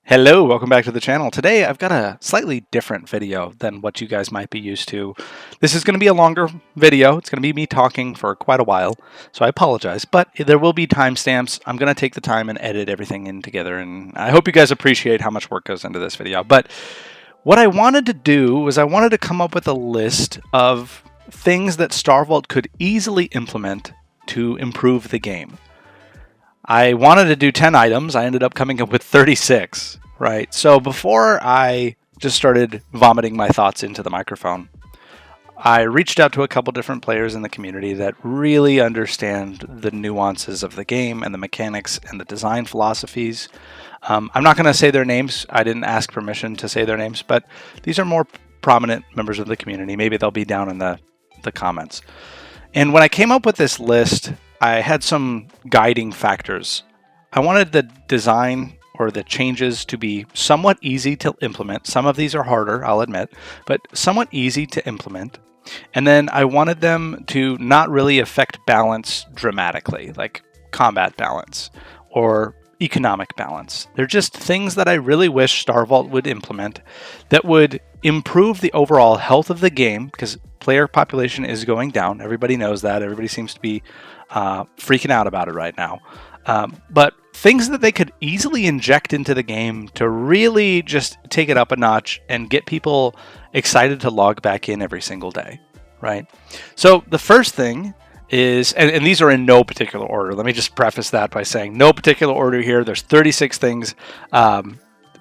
Hello, welcome back to the channel. Today I've got a slightly different video than what you guys might be used to. This is going to be a longer video. It's going to be me talking for quite a while, so I apologize, but there will be timestamps. I'm going to take the time and edit everything in together, and I hope you guys appreciate how much work goes into this video. But what I wanted to do was I wanted to come up with a list of things that Star Vault could easily implement to improve the game. I wanted to do 10 items. I ended up coming up with 36, right? So before I just started vomiting my thoughts into the microphone, I reached out to a couple different players in the community that really understand the nuances of the game and the mechanics and the design philosophies. I'm not going to say their names. I didn't ask permission to say their names, but these are more prominent members of the community. Maybe they'll be down in the comments. And when I came up with this list, I had some guiding factors. I wanted the design or the changes to be somewhat easy to implement. Some of these are harder, I'll admit, but somewhat easy to implement. And then I wanted them to not really affect balance dramatically, like combat balance or economic balance. They're just things that I really wish Star Vault would implement that would improve the overall health of the game, because player population is going down. Everybody knows that. Everybody seems to be freaking out about it right now. But things that they could easily inject into the game to really just take it up a notch and get people excited to log back in every single day, right? So the first thing is, and these are in no particular order. Let me just preface that by saying no particular order here. There's 36 things.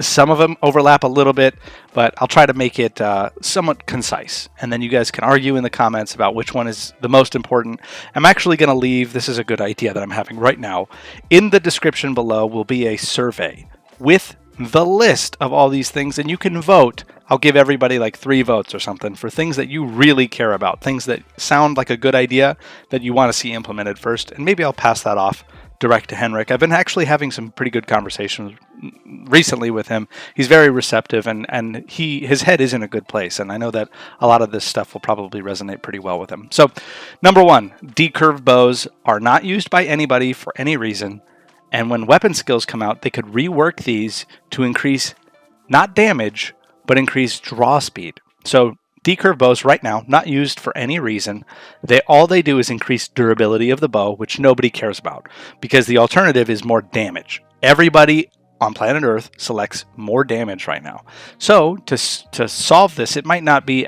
Some of them overlap a little bit, but I'll try to make it somewhat concise. And then you guys can argue in the comments about which one is the most important. I'm actually going to leave, this is a good idea that I'm having right now, in the description below will be a survey with the list of all these things, and you can vote. I'll give everybody like 3 votes or something for things that you really care about, things that sound like a good idea that you want to see implemented first, and maybe I'll pass that off direct to Henrik. I've been actually having some pretty good conversations recently with him. He's very receptive, and his head is in a good place, and I know that a lot of this stuff will probably resonate pretty well with him. So, number 1, decurve bows are not used by anybody for any reason, and when weapon skills come out, they could rework these to increase not damage, but increase draw speed. So decurve bows right now, not used for any reason. All they do is increase durability of the bow, which nobody cares about, because the alternative is more damage. Everybody on planet Earth selects more damage right now. So to solve this, it might not be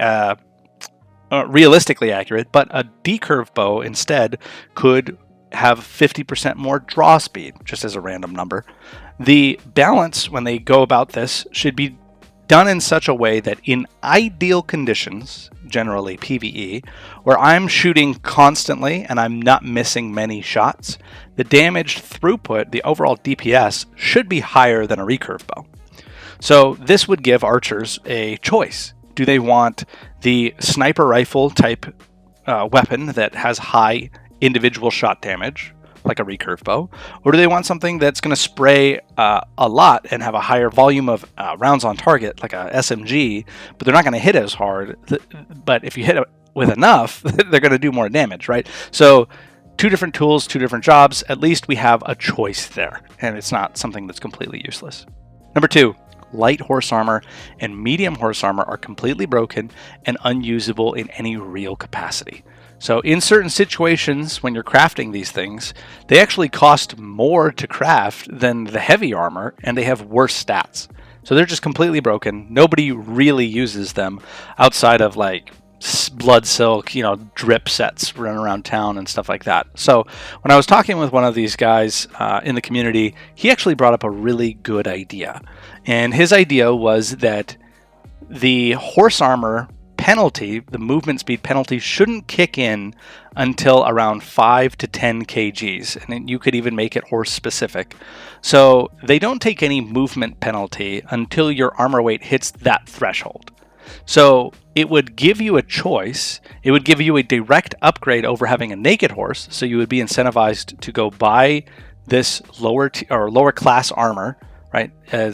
realistically accurate, but a decurve bow instead could have 50% more draw speed, just as a random number. The balance when they go about this should be done in such a way that in ideal conditions, generally PvE, where I'm shooting constantly and I'm not missing many shots, the damage throughput, the overall DPS, should be higher than a recurve bow. So this would give archers a choice. Do they want the sniper rifle type weapon that has high individual shot damage, like a recurve bow, or do they want something that's going to spray a lot and have a higher volume of rounds on target, like a SMG, but they're not going to hit as hard, but if you hit it with enough, they're going to do more damage, right? So 2 different tools, 2 different jobs. At least we have a choice there, and it's not something that's completely useless. Number 2, light horse armor and medium horse armor are completely broken and unusable in any real capacity. So in certain situations, when you're crafting these things, they actually cost more to craft than the heavy armor, and they have worse stats. So they're just completely broken. Nobody really uses them outside of like blood silk, drip sets running around town and stuff like that. So when I was talking with one of these guys in the community, he actually brought up a really good idea. And his idea was that the horse armor penalty, the movement speed penalty, shouldn't kick in until around 5 to 10 kgs, and you could even make it horse specific. So they don't take any movement penalty until your armor weight hits that threshold. So it would give you a choice. It would give you a direct upgrade over having a naked horse, so you would be incentivized to go buy this lower class armor, right?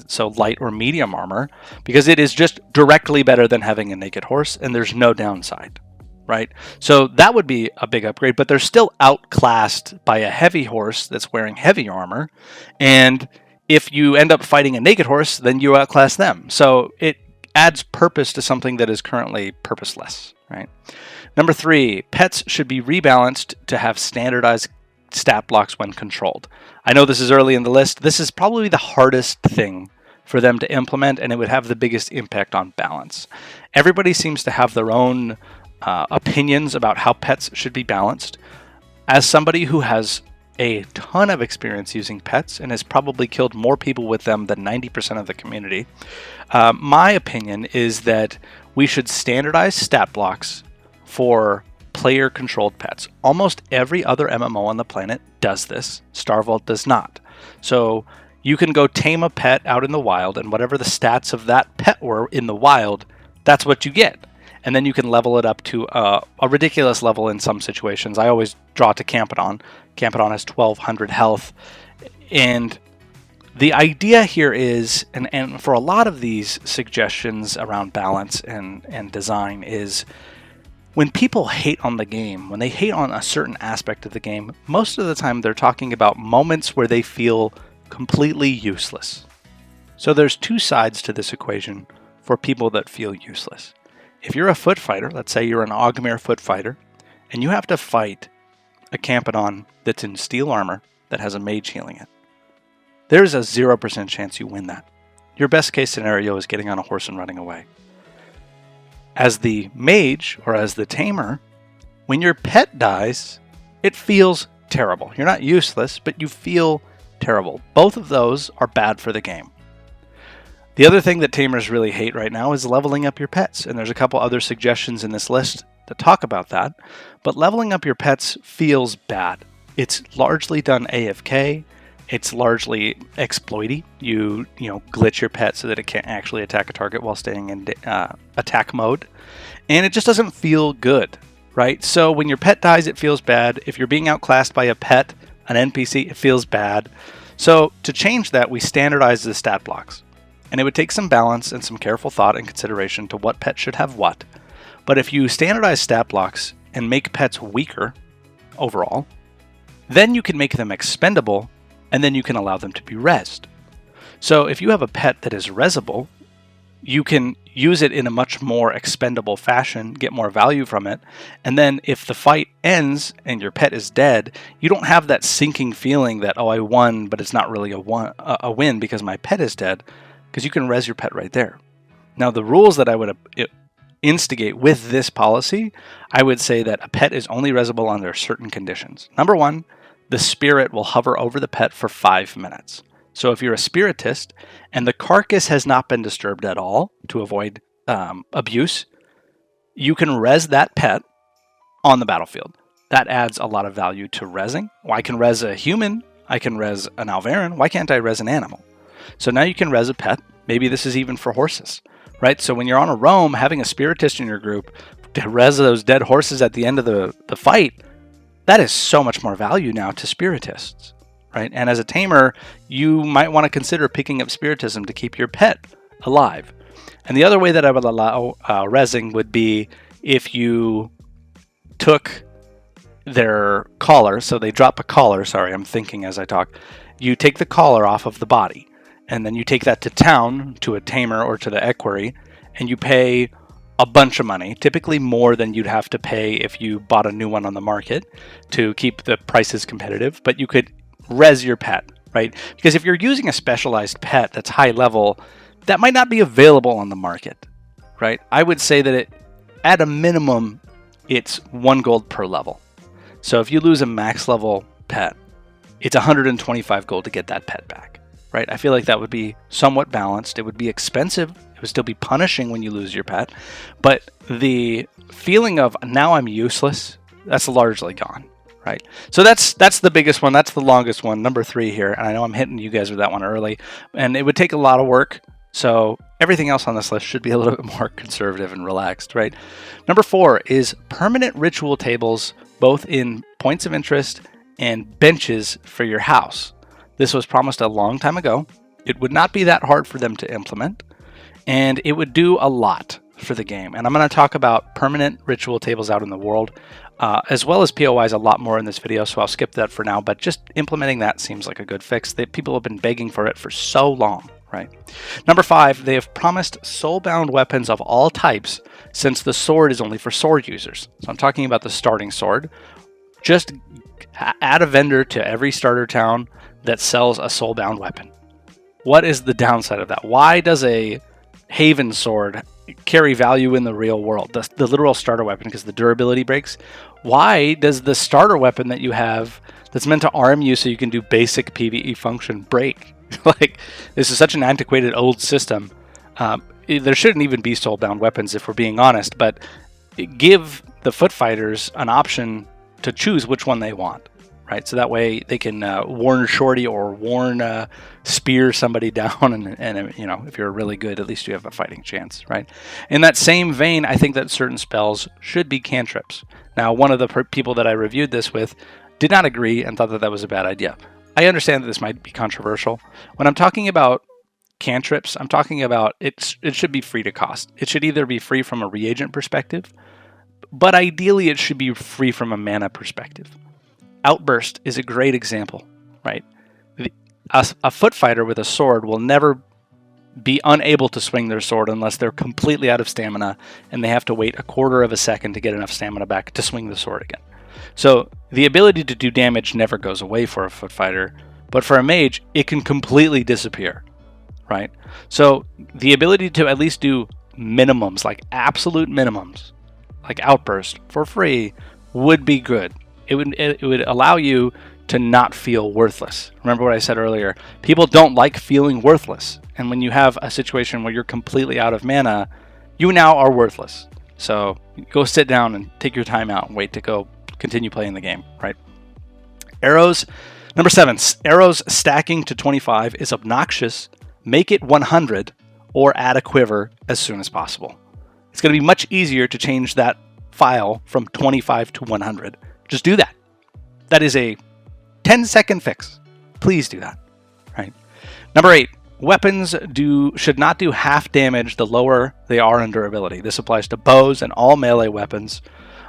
So light or medium armor, because it is just directly better than having a naked horse, and there's no downside, right? So that would be a big upgrade, but they're still outclassed by a heavy horse that's wearing heavy armor, and if you end up fighting a naked horse, then you outclass them. So it adds purpose to something that is currently purposeless, right? Number 3, pets should be rebalanced to have standardized stat blocks when controlled. I know this is early in the list. This is probably the hardest thing for them to implement, and it would have the biggest impact on balance. Everybody seems to have their own opinions about how pets should be balanced. As somebody who has a ton of experience using pets and has probably killed more people with them than 90% of the community, my opinion is that we should standardize stat blocks for player-controlled pets. Almost every other MMO on the planet does this. Star Vault does not. So you can go tame a pet out in the wild, and whatever the stats of that pet were in the wild, that's what you get. And then you can level it up to a ridiculous level in some situations. I always draw to Campodon. Campodon has 1200 health. And the idea here is, and for a lot of these suggestions around balance and design, is when people hate on the game, when they hate on a certain aspect of the game, most of the time they're talking about moments where they feel completely useless. So there's two sides to this equation for people that feel useless. If you're a foot fighter, let's say you're an Ogmere foot fighter, and you have to fight a Campodon that's in steel armor that has a mage healing it, there's a 0% chance you win that. Your best case scenario is getting on a horse and running away. As the mage, or as the tamer, when your pet dies, it feels terrible. You're not useless, but you feel terrible. Both of those are bad for the game. The other thing that tamers really hate right now is leveling up your pets, and there's a couple other suggestions in this list that talk about that, but leveling up your pets feels bad. It's largely done AFK. It's largely exploity. You glitch your pet so that it can't actually attack a target while staying in attack mode. And it just doesn't feel good, right? So when your pet dies, it feels bad. If you're being outclassed by a pet, an NPC, it feels bad. So to change that, we standardize the stat blocks. And it would take some balance and some careful thought and consideration to what pet should have what. But if you standardize stat blocks and make pets weaker overall, then you can make them expendable, and then you can allow them to be rezzed. So if you have a pet that is rezzable, you can use it in a much more expendable fashion, get more value from it, and then if the fight ends and your pet is dead, you don't have that sinking feeling that, oh, I won, but it's not really a win because my pet is dead, because you can res your pet right there. Now, the rules that I would instigate with this policy, I would say that a pet is only resable under certain conditions. Number 1, the spirit will hover over the pet for 5 minutes. So if you're a spiritist and the carcass has not been disturbed at all to avoid abuse, you can res that pet on the battlefield. That adds a lot of value to rezzing. Well, I can res a human, I can res an Alvaran, why can't I res an animal? So now you can res a pet. Maybe this is even for horses, right? So when you're on a roam, having a spiritist in your group to res those dead horses at the end of the fight, that is so much more value now to spiritists, right? And as a tamer, you might want to consider picking up spiritism to keep your pet alive. And the other way that I would allow rezzing would be if you took their collar, so they drop a collar, sorry, I'm thinking as I talk, you take the collar off of the body, and then you take that to town, to a tamer or to the equerry, and you pay a bunch of money, typically more than you'd have to pay if you bought a new one on the market to keep the prices competitive, but you could res your pet, right? Because if you're using a specialized pet that's high level, that might not be available on the market, right? I would say that at a minimum, it's 1 gold per level. So if you lose a max level pet, it's 125 gold to get that pet back, right? I feel like that would be somewhat balanced. It would be expensive. It would still be punishing when you lose your pet. But the feeling of now I'm useless, that's largely gone, right? So that's the biggest one. That's the longest one, number 3 here. And I know I'm hitting you guys with that one early. And it would take a lot of work. So everything else on this list should be a little bit more conservative and relaxed, right? Number 4 is permanent ritual tables, both in points of interest and benches for your house. This was promised a long time ago. It would not be that hard for them to implement, and it would do a lot for the game. And I'm going to talk about permanent ritual tables out in the world, as well as POIs a lot more in this video, so I'll skip that for now, but just implementing that seems like a good fix. People have been begging for it for so long, right? Number 5, they have promised soulbound weapons of all types, since the sword is only for sword users. So I'm talking about the starting sword. Just add a vendor to every starter town that sells a soulbound weapon. What is the downside of that? Why does a Haven sword carry value in the real world? The literal starter weapon, because the durability breaks. Why does the starter weapon that you have that's meant to arm you so you can do basic PvE function break? Like, this is such an antiquated old system. There shouldn't even be soulbound weapons if we're being honest, but give the foot fighters an option to choose which one they want. Right, so that way they can warn shorty or warn spear somebody down, and you know, if you're really good, at least you have a fighting chance, right? In that same vein, I think that certain spells should be cantrips. Now, one of the people that I reviewed this with did not agree and thought that that was a bad idea. I understand that this might be controversial. When I'm talking about cantrips, I'm talking about it should be free to cost. It should either be free from a reagent perspective, but ideally it should be free from a mana perspective. Outburst is a great example, right? A foot fighter with a sword will never be unable to swing their sword unless they're completely out of stamina and they have to wait a quarter of a second to get enough stamina back to swing the sword again. So the ability to do damage never goes away for a foot fighter, but for a mage, it can completely disappear, right? So the ability to at least do minimums, like absolute minimums, like Outburst for free, would be good. It would allow you to not feel worthless. Remember what I said earlier? People don't like feeling worthless. And when you have a situation where you're completely out of mana, you now are worthless. So go sit down and take your time out and wait to go continue playing the game, right? Arrows. Number 7, arrows stacking to 25 is obnoxious. Make it 100 or add a quiver as soon as possible. It's going to be much easier to change that file from 25 to 100. Just do that. That is a 10-second fix. Please do that. Right. Number 8, weapons should not do half damage the lower they are in durability. This applies to bows and all melee weapons.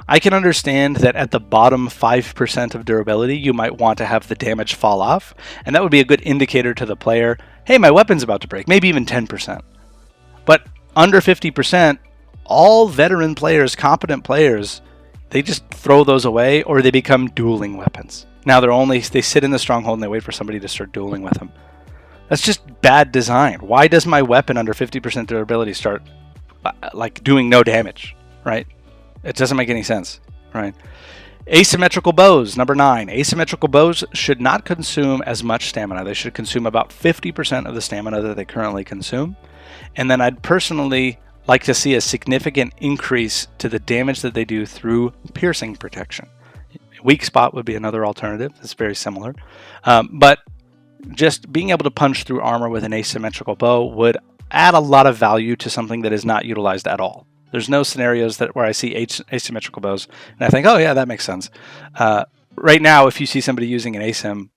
I can understand that at the bottom 5% of durability, you might want to have the damage fall off, and that would be a good indicator to the player, hey, my weapon's about to break, maybe even 10%. But under 50%, all veteran players, competent players, they just throw those away, or they become dueling weapons. Now they sit in the stronghold and they wait for somebody to start dueling with them. That's just bad design. Why does my weapon under 50% durability start like doing no damage, right? It doesn't make any sense, right? Asymmetrical bows, number 9. Asymmetrical bows should not consume as much stamina. They should consume about 50% of the stamina that they currently consume. And then I'd personally like to see a significant increase to the damage that they do through piercing protection. Weak spot would be another alternative. It's very similar. But just being able to punch through armor with an asymmetrical bow would add a lot of value to something that is not utilized at all. There's no scenarios where I see asymmetrical bows and I think, oh yeah, that makes sense. Right now, if you see somebody using an asym,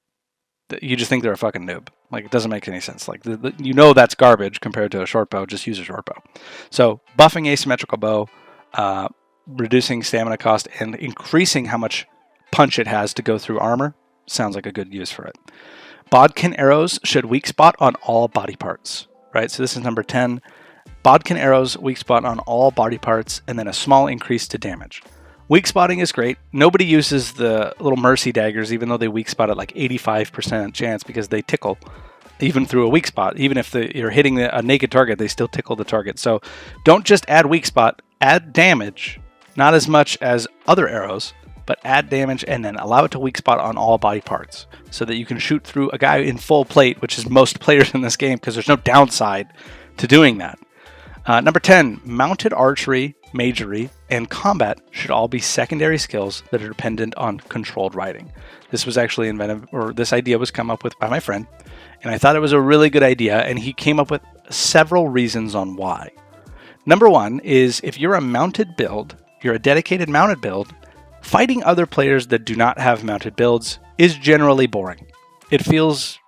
you just think they're a fucking noob. Like, it doesn't make any sense. Like, you know that's garbage compared to a short bow. Just use a short bow. So buffing asymmetrical bow, reducing stamina cost, and increasing how much punch it has to go through armor sounds like a good use for it. Bodkin arrows should weak spot on all body parts, right? So this is number 10. Bodkin arrows weak spot on all body parts, and then a small increase to damage. Weak spotting is great. Nobody uses the little mercy daggers, even though they weak spot at like 85% chance, because they tickle even through a weak spot. Even if you're hitting a naked target, they still tickle the target. So don't just add weak spot, add damage. Not as much as other arrows, but add damage and then allow it to weak spot on all body parts so that you can shoot through a guy in full plate, which is most players in this game, because there's no downside to doing that. Number 10, mounted archery, magery, and combat should all be secondary skills that are dependent on controlled riding. This was actually this idea was come up with by my friend, and I thought it was a really good idea, and he came up with several reasons on why. Number 1 is, if you're a mounted build, you're a dedicated mounted build, fighting other players that do not have mounted builds is generally boring. It feels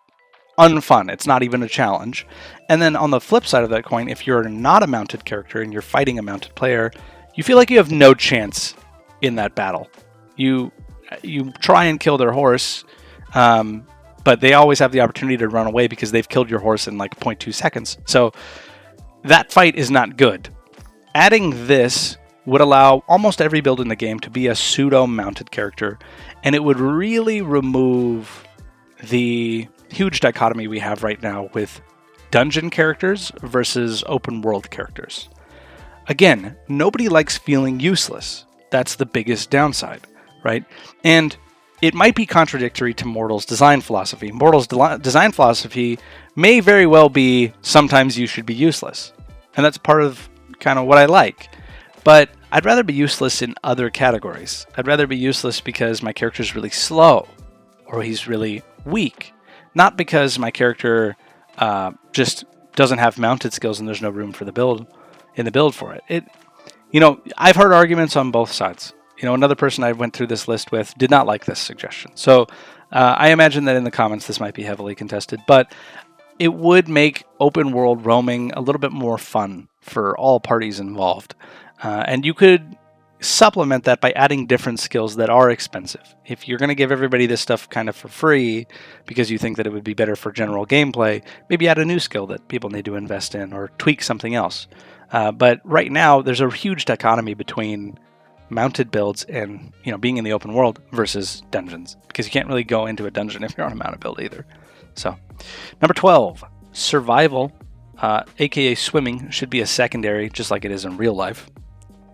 unfun. It's not even a challenge. And then on the flip side of that coin, if you're not a mounted character and you're fighting a mounted player, you feel like you have no chance in that battle. You try and kill their horse, but they always have the opportunity to run away because they've killed your horse in like 0.2 seconds. So that fight is not good. Adding this would allow almost every build in the game to be a pseudo-mounted character, and it would really remove the huge dichotomy we have right now with dungeon characters versus open world characters. Again, nobody likes feeling useless. That's the biggest downside, right? And it might be contradictory to Mortal's design philosophy. Mortal's design philosophy may very well be sometimes you should be useless. And that's part of kind of what I like. But I'd rather be useless in other categories. I'd rather be useless because my character's really slow or he's really weak. Not because my character just doesn't have mounted skills and there's no room for the build for it. I've heard arguments on both sides. Another person I went through this list with did not like this suggestion. So I imagine that in the comments this might be heavily contested, but it would make open world roaming a little bit more fun for all parties involved. And you could supplement that by adding different skills that are expensive. If you're going to give everybody this stuff kind of for free because you think that it would be better for general gameplay, maybe add a new skill that people need to invest in or tweak something else. But right now, there's a huge dichotomy between mounted builds and being in the open world versus dungeons, because you can't really go into a dungeon if you're on a mounted build either. So, number 12, survival, aka swimming, should be a secondary just like it is in real life.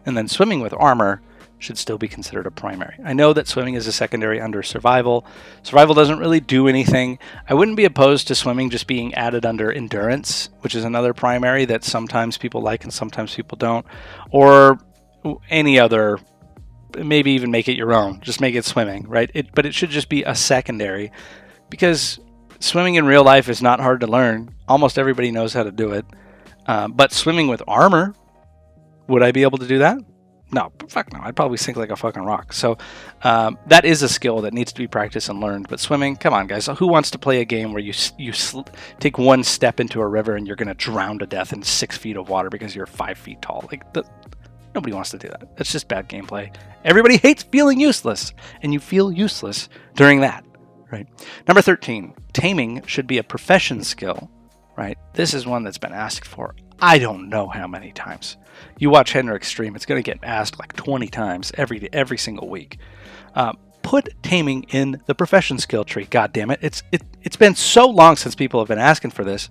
And then swimming with armor should still be considered a primary. I know that swimming is a secondary under survival. Survival doesn't really do anything. I wouldn't be opposed to swimming just being added under endurance, which is another primary that sometimes people like and sometimes people don't. Or any other, maybe even make it your own. Just make it swimming, right? But it should just be a secondary, because swimming in real life is not hard to learn. Almost everybody knows how to do it. But swimming with armor, would I be able to do that? No, fuck no. I'd probably sink like a fucking rock. So that is a skill that needs to be practiced and learned. But swimming, come on, guys. Who wants to play a game where you take one step into a river and you're going to drown to death in 6 feet of water because you're 5 feet tall? Nobody wants to do that. It's just bad gameplay. Everybody hates feeling useless, and you feel useless during that, right? Number 13, taming should be a profession skill, right? This is one that's been asked for I don't know how many times. You watch Henrik stream, it's going to get asked like 20 times every single week. Put taming in the profession skill tree. God damn it. It's been so long since people have been asking for this,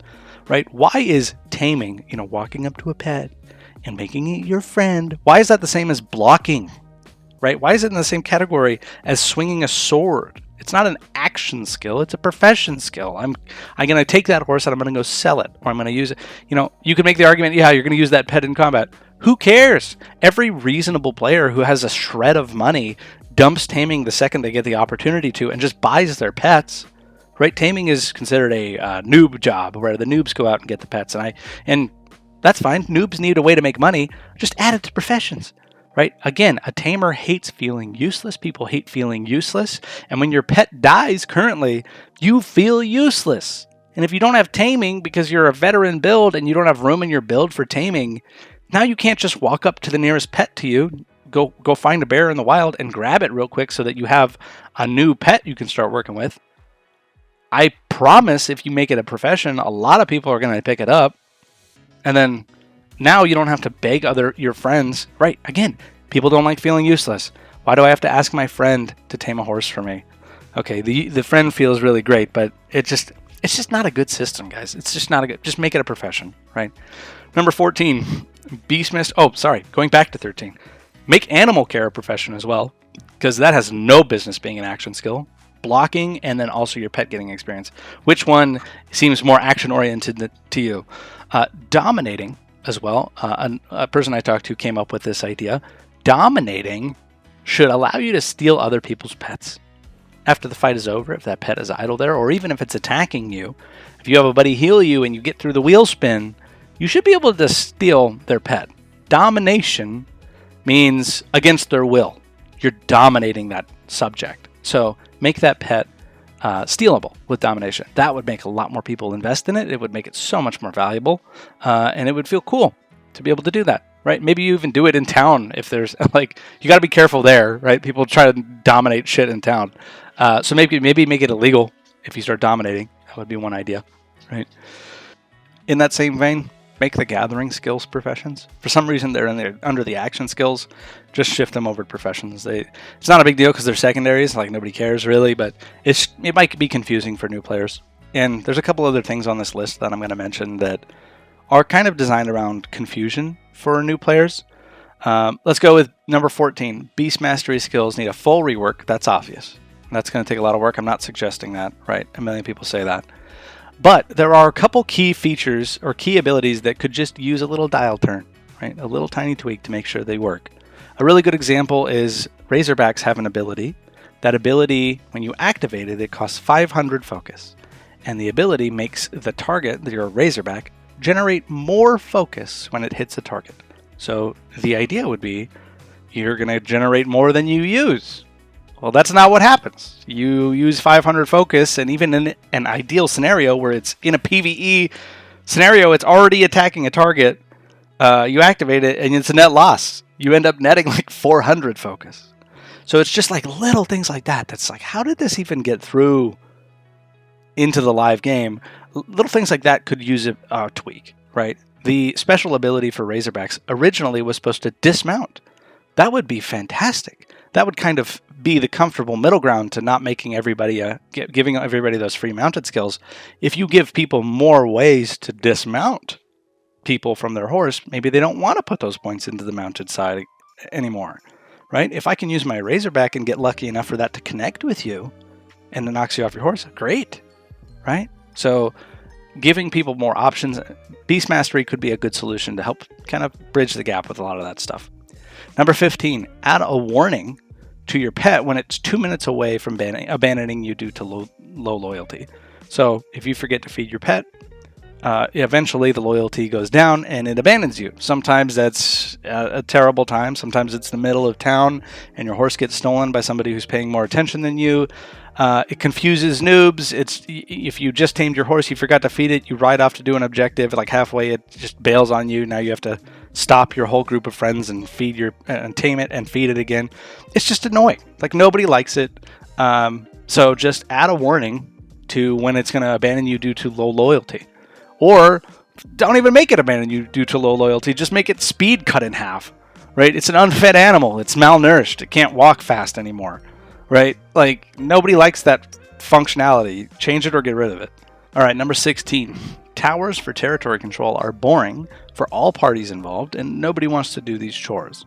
right? Why is taming, walking up to a pet and making it your friend, why is that the same as blocking, right? Why is it in the same category as swinging a sword? It's not an action skill, it's a profession skill. I'm going to take that horse and I'm going to go sell it, or I'm going to use it. You could make the argument, yeah, you're going to use that pet in combat. Who cares? Every reasonable player who has a shred of money dumps taming the second they get the opportunity to and just buys their pets, right? Taming is considered a noob job where the noobs go out and get the pets, and that's fine. Noobs need a way to make money. Just add it to professions. Right? Again, a tamer hates feeling useless. People hate feeling useless. And when your pet dies currently, you feel useless. And if you don't have taming because you're a veteran build and you don't have room in your build for taming, now you can't just walk up to the nearest pet to you, go find a bear in the wild and grab it real quick so that you have a new pet you can start working with. I promise if you make it a profession, a lot of people are going to pick it up. And then now you don't have to beg your friends. Right, again, people don't like feeling useless. Why do I have to ask my friend to tame a horse for me? Okay, the friend feels really great, but it's just not a good system, guys. It's just not a good, just make it a profession, right? Number 14, Beastmist. Going back to 13. Make animal care a profession as well, because that has no business being an action skill. Blocking, and then also your pet getting experience. Which one seems more action-oriented to you? Dominating as well. A person I talked to came up with this idea. Dominating should allow you to steal other people's pets. After the fight is over, if that pet is idle there, or even if it's attacking you, if you have a buddy heal you and you get through the wheel spin, you should be able to steal their pet. Domination means against their will. You're dominating that subject. So make that pet stealable with domination. That would make a lot more people invest in it. It would make it so much more valuable, and it would feel cool to be able to do that, right? Maybe you even do it in town if there's like, you got to be careful there, right? People try to dominate shit in town. So maybe make it illegal if you start dominating. That would be one idea, right? In that same vein, make the gathering skills professions. For some reason, they're under the action skills. Just shift them over to professions. It's not a big deal because they're secondaries. Like, nobody cares really, but it might be confusing for new players. And there's a couple other things on this list that I'm going to mention that are kind of designed around confusion for new players. Let's go with number 14. Beast Mastery skills need a full rework. That's obvious. That's going to take a lot of work. I'm not suggesting that, right? A million people say that. But there are a couple key features or key abilities that could just use a little dial turn, right? A little tiny tweak to make sure they work. A really good example is Razorbacks have an ability. That ability, when you activate it, it costs 500 focus. And the ability makes the target, your Razorback, generate more focus when it hits a target. So the idea would be you're going to generate more than you use. Well, that's not what happens. You use 500 focus, and even in an ideal scenario where it's in a PvE scenario, it's already attacking a target, you activate it, and it's a net loss. You end up netting like 400 focus. So it's just like little things like that. That's like, how did this even get through into the live game? Little things like that could use a tweak, right? The special ability for Razorbacks originally was supposed to dismount. That would be fantastic. That would kind of be the comfortable middle ground to not making everybody giving everybody those free mounted skills. If you give people more ways to dismount people from their horse, maybe they don't want to put those points into the mounted side anymore, right? If I can use my Razorback and get lucky enough for that to connect with you and it knocks you off your horse, great, right? So giving people more options, Beast Mastery could be a good solution to help kind of bridge the gap with a lot of that stuff. Number 15, add a warning to your pet when it's 2 minutes away from abandoning you due to low loyalty. So if you forget to feed your pet, eventually the loyalty goes down and it abandons you. Sometimes that's a terrible time. Sometimes it's the middle of town and your horse gets stolen by somebody who's paying more attention than you. It confuses noobs. If you just tamed your horse, you forgot to feed it, you ride off to do an objective, like halfway it just bails on you. Now you have to stop your whole group of friends and and tame it and feed it again. It's just annoying. Like, nobody likes it. So just add a warning to when it's going to abandon you due to low loyalty. Or don't even make it abandon you due to low loyalty. Just make its speed cut in half, right? It's an unfed animal. It's malnourished. It can't walk fast anymore, right? Like, nobody likes that functionality. Change it or get rid of it. All right, number 16. Towers for territory control are boring for all parties involved, and nobody wants to do these chores.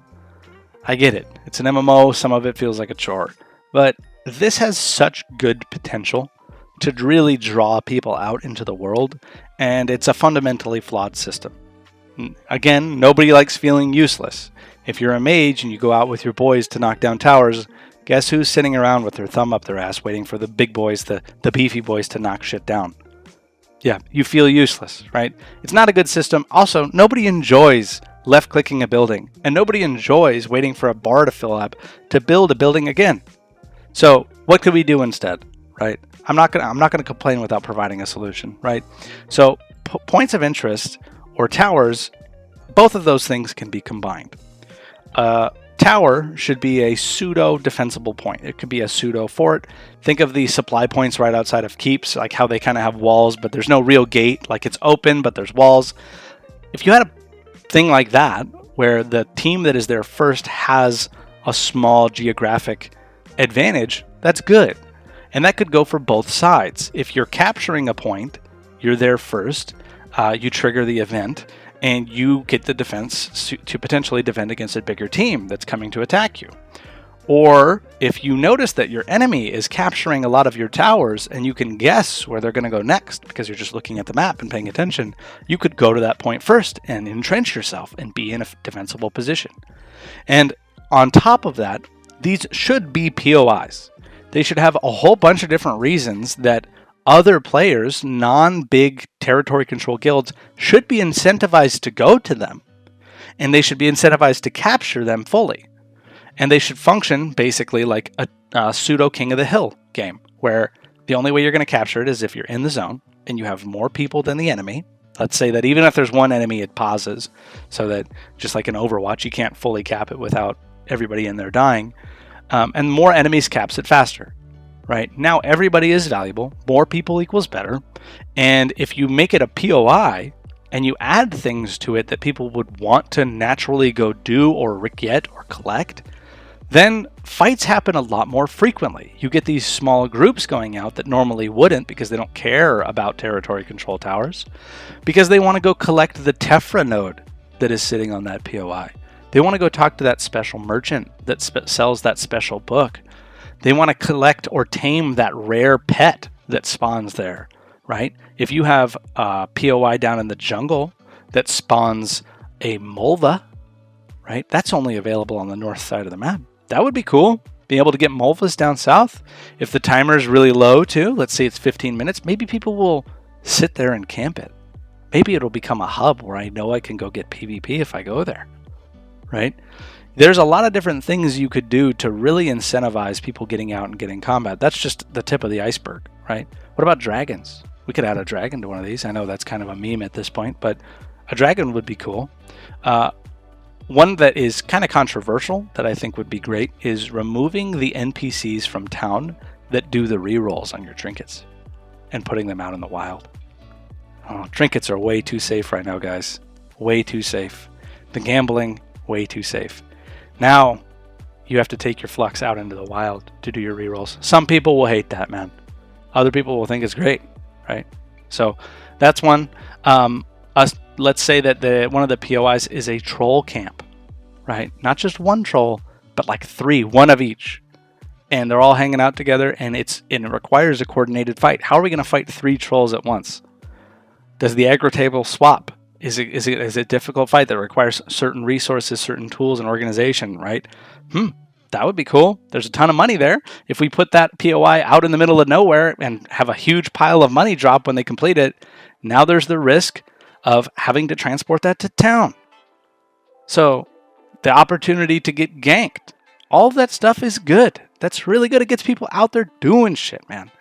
I get it. It's an MMO. Some of it feels like a chore. But this has such good potential to really draw people out into the world, and it's a fundamentally flawed system. Again, nobody likes feeling useless. If you're a mage and you go out with your boys to knock down towers, guess who's sitting around with their thumb up their ass waiting for the big boys, the beefy boys, to knock shit down? Yeah, you feel useless, right? It's not a good system. Also, nobody enjoys left-clicking a building, and nobody enjoys waiting for a bar to fill up to build a building again. So what could we do instead, right? I'm not gonna complain without providing a solution, right? So points of interest or towers, both of those things can be combined. Tower should be a pseudo defensible point. It could be a pseudo fort. Think of the supply points right outside of keeps, like how they kind of have walls, but there's no real gate. Like, it's open, but there's walls. If you had a thing like that, where the team that is there first has a small geographic advantage, that's good. And that could go for both sides. If you're capturing a point, you're there first, you trigger the event, and you get the defense to potentially defend against a bigger team that's coming to attack you. Or if you notice that your enemy is capturing a lot of your towers and you can guess where they're going to go next because you're just looking at the map and paying attention, you could go to that point first and entrench yourself and be in a defensible position. And on top of that, these should be POIs. They should have a whole bunch of different reasons that other players, non-big territory control guilds, should be incentivized to go to them. And they should be incentivized to capture them fully. And they should function basically like a pseudo King of the Hill game, where The only way you're going to capture it is if you're in the zone and you have more people than the enemy. Let's say that even if there's one enemy, it pauses, so that just like in Overwatch, you can't fully cap it without everybody in there dying. And more enemies caps it faster, right? Now everybody is valuable. More people equals better. And if you make it a POI and you add things to it that people would want to naturally go do or get or collect, then fights happen a lot more frequently. You get these small groups going out that normally wouldn't, because they don't care about territory control towers, because they want to go collect the Tephra node that is sitting on that POI. They want to go talk to that special merchant that sells that special book. They want to collect or tame that rare pet that spawns there, right? If you have a POI down in the jungle that spawns a Mulva, right? That's only available on the north side of the map. That would be cool. Being able to get Mulvas down south. If the timer is really low too, let's say it's 15 minutes, maybe people will sit there and camp it. Maybe it'll become a hub where I know I can go get PvP if I go there, right? There's a lot of different things you could do to really incentivize people getting out and getting combat. That's just the tip of the iceberg, right? What about dragons? We could add a dragon to one of these. I know that's kind of a meme at this point, but a dragon would be cool. One that is kind of controversial that I think would be great is removing the NPCs from town that do the rerolls on your trinkets and putting them out in the wild. Oh, trinkets are way too safe right now, guys. Way too safe. The gambling, way too safe. Now, you have to take your flux out into the wild to do your rerolls. Some people will hate that, man. Other people will think it's great, right? So that's one. Let's say that one of the POIs is a troll camp, right? Not just one troll, but like 3, one of each. And they're all hanging out together, and it requires a coordinated fight. How are we going to fight 3 trolls at once? Does the aggro table swap? Is it a difficult fight that requires certain resources, certain tools, and organization, right? That would be cool. There's a ton of money there. If we put that POI out in the middle of nowhere and have a huge pile of money drop when they complete it, now there's the risk of having to transport that to town. So the opportunity to get ganked, all of that stuff is good. That's really good. It gets people out there doing shit, man,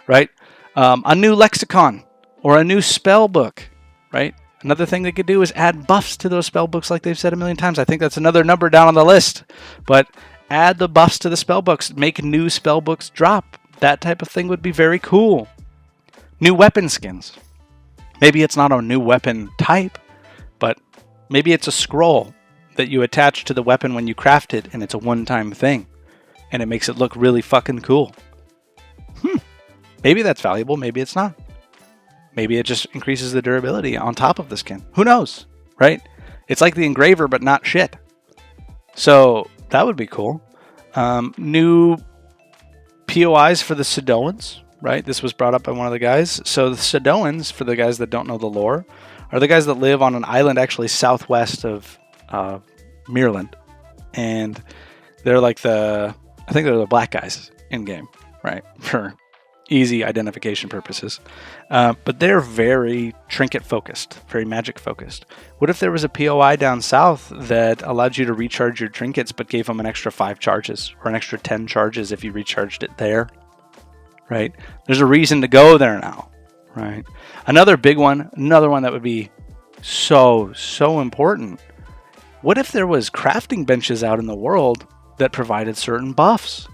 right? A new lexicon or a new spell book, right? Another thing they could do is add buffs to those spell books, like they've said a million times. I think that's another number down on the list. But add the buffs to the spell books. Make new spell books drop. That type of thing would be very cool. New weapon skins. Maybe it's not a new weapon type, but maybe it's a scroll that you attach to the weapon when you craft it, and it's a one-time thing, and it makes it look really fucking cool. Maybe that's valuable. Maybe it's not. Maybe it just increases the durability on top of the skin. Who knows, right? It's like the engraver, but not shit. So that would be cool. New POIs for the Sidoans, right? This was brought up by one of the guys. So the Sidoans, for the guys that don't know the lore, are the guys that live on an island actually southwest of Mirland. And they're like I think they're the black guys in-game, right? For easy identification purposes. But they're very trinket-focused, very magic-focused. What if there was a POI down south that allowed you to recharge your trinkets but gave them an extra 5 charges or an extra 10 charges if you recharged it there, right? There's a reason to go there now, right? Another one that would be so important. What if there was crafting benches out in the world that provided certain buffs?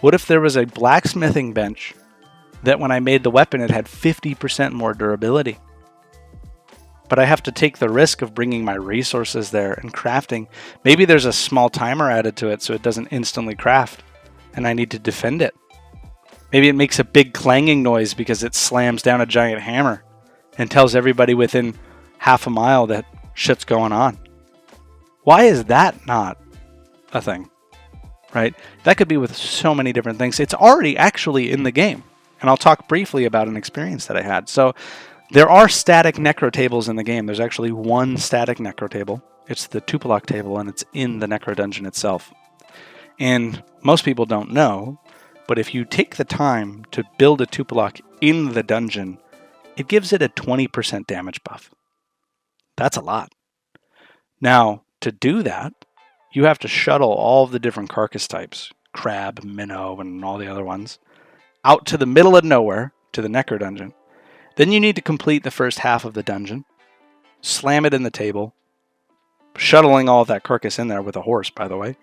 What if there was a blacksmithing bench that when I made the weapon, it had 50% more durability? But I have to take the risk of bringing my resources there and crafting. Maybe there's a small timer added to it so it doesn't instantly craft, and I need to defend it. Maybe it makes a big clanging noise because it slams down a giant hammer and tells everybody within half a mile that shit's going on. Why is that not a thing, right? That could be with so many different things. It's already actually in the game. And I'll talk briefly about an experience that I had. So there are static necro tables in the game. There's actually one static necro table. It's the Tupilok table, and it's in the necro dungeon itself. And most people don't know, but if you take the time to build a Tupilok in the dungeon, it gives it a 20% damage buff. That's a lot. Now, to do that, you have to shuttle all of the different carcass types, crab, minnow, and all the other ones, out to the middle of nowhere, to the Necro dungeon. Then you need to complete the first half of the dungeon, slam it in the table, shuttling all of that carcass in there with a horse, by the way,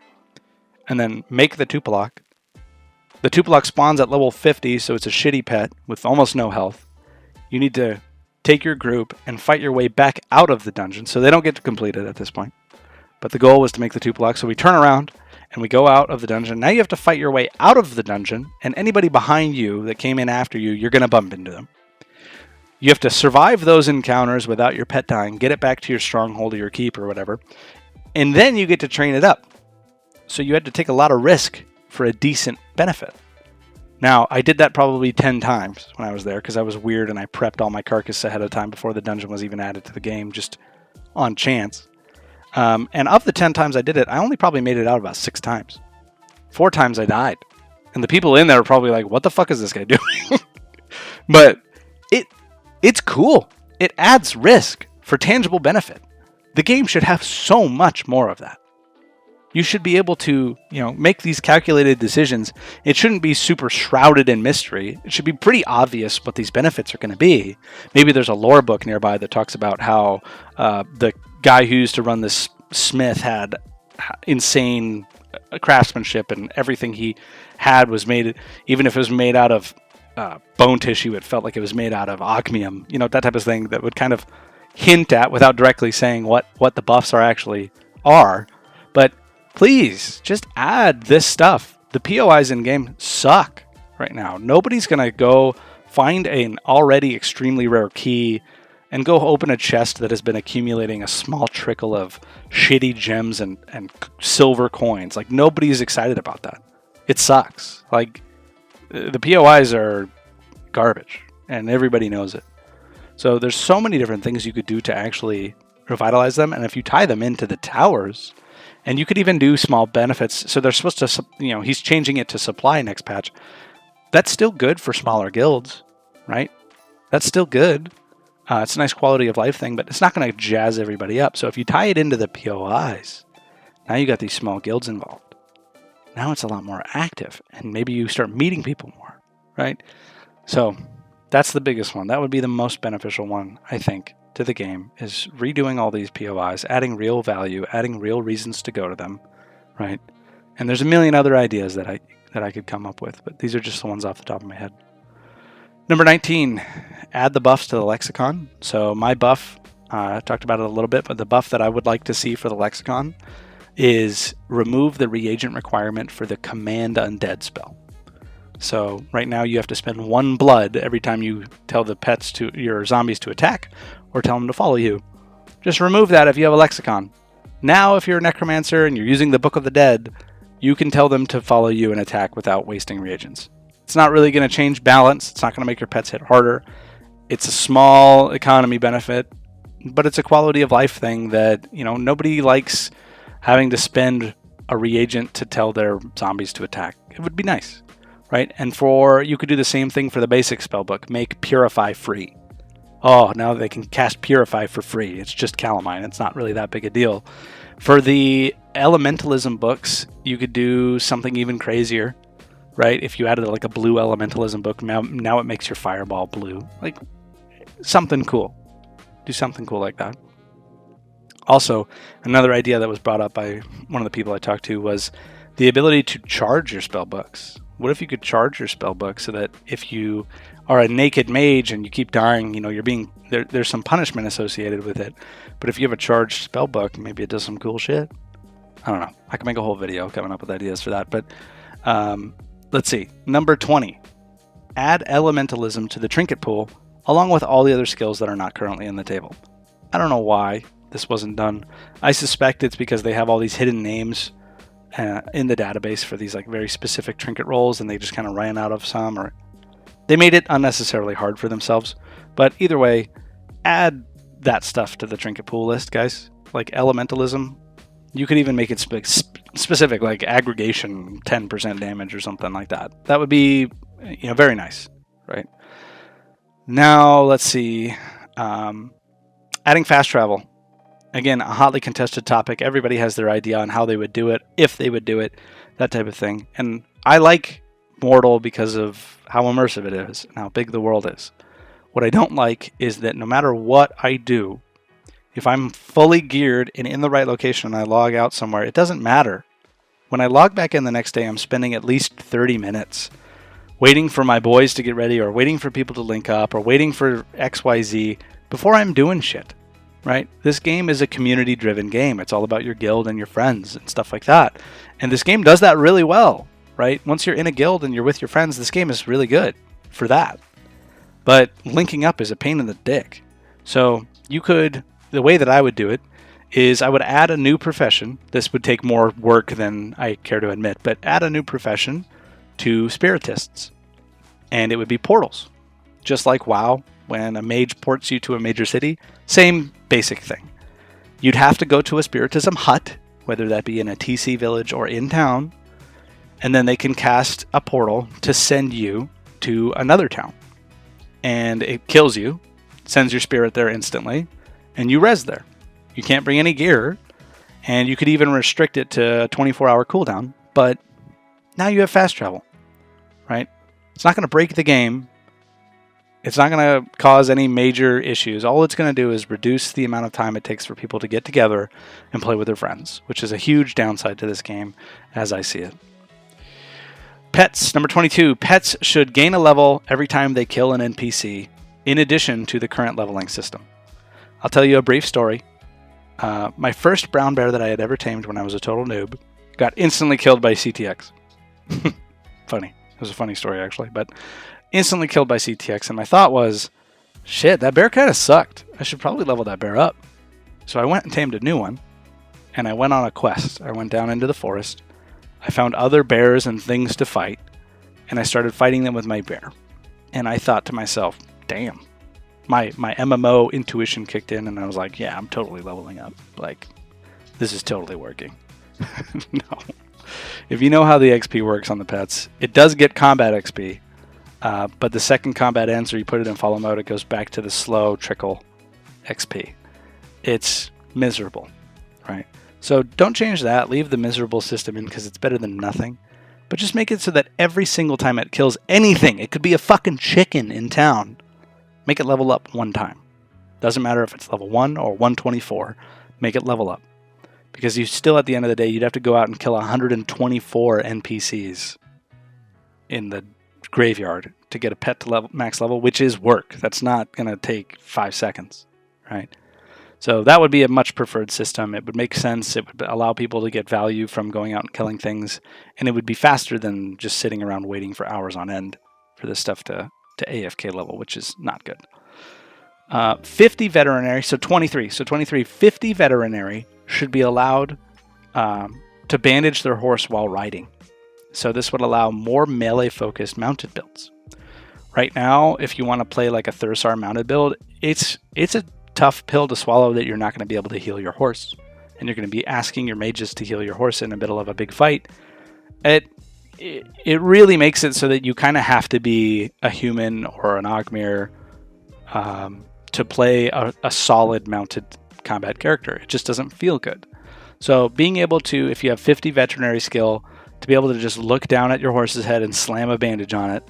and then make the Tupilok. The Tupilok spawns at level 50, so it's a shitty pet with almost no health. You need to take your group and fight your way back out of the dungeon, so they don't get to complete it at this point. But the goal was to make the Tupilok, so we turn around and we go out of the dungeon. Now you have to fight your way out of the dungeon, and anybody behind you that came in after you, you're going to bump into them. You have to survive those encounters without your pet dying, get it back to your stronghold or your keep or whatever, and then you get to train it up. So you had to take a lot of risk for a decent benefit. Now, I did that probably 10 times when I was there because I was weird and I prepped all my carcass ahead of time before the dungeon was even added to the game, just on chance. And of the 10 times I did it, I only probably made it out about 6 times. 4 times I died. And the people in there were probably like, what the fuck is this guy doing? But it's cool. It adds risk for tangible benefit. The game should have so much more of that. You should be able to, make these calculated decisions. It shouldn't be super shrouded in mystery. It should be pretty obvious what these benefits are going to be. Maybe there's a lore book nearby that talks about how the guy who used to run this smith had insane craftsmanship and everything he had was made, even if it was made out of bone tissue, it felt like it was made out of osmium, that type of thing that would kind of hint at, without directly saying what the buffs are. But please, just add this stuff. The POIs in game suck right now. Nobody's going to go find an already extremely rare key and go open a chest that has been accumulating a small trickle of shitty gems and silver coins. Like, nobody's excited about that. It sucks. Like, the POIs are garbage, and everybody knows it. So there's so many different things you could do to actually revitalize them, and if you tie them into the towers, and you could even do small benefits. So they're supposed to, he's changing it to supply next patch. That's still good for smaller guilds, right? That's still good. It's a nice quality of life thing, but it's not going to jazz everybody up. So if you tie it into the POIs, now you got these small guilds involved. Now it's a lot more active, and maybe you start meeting people more, right? So that's the biggest one. That would be the most beneficial one, I think, to the game, is redoing all these POIs, adding real value, adding real reasons to go to them, right? And there's a million other ideas that I could come up with, but these are just the ones off the top of my head. Number 19, add the buffs to the lexicon. So my buff, I talked about it a little bit, but the buff that I would like to see for the lexicon is remove the reagent requirement for the command undead spell. So right now you have to spend 1 blood every time you tell the pets to your zombies to attack or tell them to follow you. Just remove that if you have a lexicon. Now if you're a necromancer and you're using the Book of the Dead, you can tell them to follow you and attack without wasting reagents. It's not really going to change balance. It's not going to make your pets hit harder. It's a small economy benefit, but it's a quality of life thing that, nobody likes having to spend a reagent to tell their zombies to attack. It would be nice, right? And you could do the same thing for the basic spellbook. Make Purify free. Oh, now they can cast Purify for free. It's just Calamine. It's not really that big a deal. For the elementalism books, you could do something even crazier, right? If you added like a blue elementalism book, now it makes your fireball blue. Like, something cool. Do something cool like that. Also, another idea that was brought up by one of the people I talked to was the ability to charge your spellbooks. What if you could charge your spellbook so that if you are a naked mage and you keep dying, you're being there's some punishment associated with it. But if you have a charged spellbook, maybe it does some cool shit. I don't know. I can make a whole video coming up with ideas for that. But let's see. Number 20. Add elementalism to the trinket pool along with all the other skills that are not currently in the table. I don't know why this wasn't done. I suspect it's because they have all these hidden names in the database for these like very specific trinket roles, and they just kind of ran out of some, or they made it unnecessarily hard for themselves. But either way, add that stuff to the trinket pool list, guys. Like elementalism, you could even make it specific, like aggregation 10% damage or something like that. That would be very nice, right? Now let's see, adding fast travel. Again, a hotly contested topic. Everybody has their idea on how they would do it, if they would do it, that type of thing. And I like mortal because of how immersive it is and how big the world is. What I don't like is that no matter what I do, if I'm fully geared and in the right location and I log out somewhere, it doesn't matter. When I log back in the next day, I'm spending at least 30 minutes waiting for my boys to get ready, or waiting for people to link up, or waiting for XYZ before I'm doing shit, right? This game is a community-driven game. It's all about your guild and your friends and stuff like that. And this game does that really well, right? Once you're in a guild and you're with your friends, this game is really good for that. But linking up is a pain in the dick. So you could, the way that I would do it is I would add a new profession. This would take more work than I care to admit, but add a new profession to spiritists, and it would be portals. Just like WoW, when a mage ports you to a major city, same basic thing. You'd have to go to a spiritism hut, whether that be in a TC village or in town, and then they can cast a portal to send you to another town. And it kills you, sends your spirit there instantly, and you res there. You can't bring any gear, and you could even restrict it to a 24-hour cooldown, but now you have fast travel, right? It's not going to break the game. It's not going to cause any major issues. All it's going to do is reduce the amount of time it takes for people to get together and play with their friends, which is a huge downside to this game as I see it. Pets, number 22. Pets should gain a level every time they kill an NPC, in addition to the current leveling system. I'll tell you a brief story. My first brown bear that I had ever tamed when I was a total noob got instantly killed by CTX. Funny. It was a funny story, actually, but instantly killed by CTX, and my thought was, shit, that bear kind of sucked. I should probably level that bear up. So I went and tamed a new one, and I went on a quest. I went down into the forest. I found other bears and things to fight, and I started fighting them with my bear. And I thought to myself, damn, my MMO intuition kicked in, and I was like, yeah, I'm totally leveling up. Like, this is totally working. No. If you know how the XP works on the pets, it does get combat XP, but the second combat ends or you put it in follow mode, it goes back to the slow trickle XP. It's miserable, right? So don't change that. Leave the miserable system in because it's better than nothing. But just make it so that every single time it kills anything, it could be a fucking chicken in town, make it level up one time. Doesn't matter if it's level 1 or 124, make it level up. Because you still, at the end of the day, you'd have to go out and kill 124 NPCs in the graveyard to get a pet to max level, which is work. That's not going to take 5 seconds, right? So that would be a much preferred system. It would make sense. It would allow people to get value from going out and killing things, and it would be faster than just sitting around waiting for hours on end for this stuff to AFK level, which is not good. 50 veterinary, so 23. So 23, 50 veterinary should be allowed to bandage their horse while riding. So this would allow more melee-focused mounted builds. Right now, if you want to play like a Thursar mounted build, it's a tough pill to swallow that you're not going to be able to heal your horse. And you're going to be asking your mages to heal your horse in the middle of a big fight. It really makes it so that you kind of have to be a human or an Ogmir to play a solid mounted combat character. It just doesn't feel good. So being able to, if you have 50 veterinary skill, to be able to just look down at your horse's head and slam a bandage on it,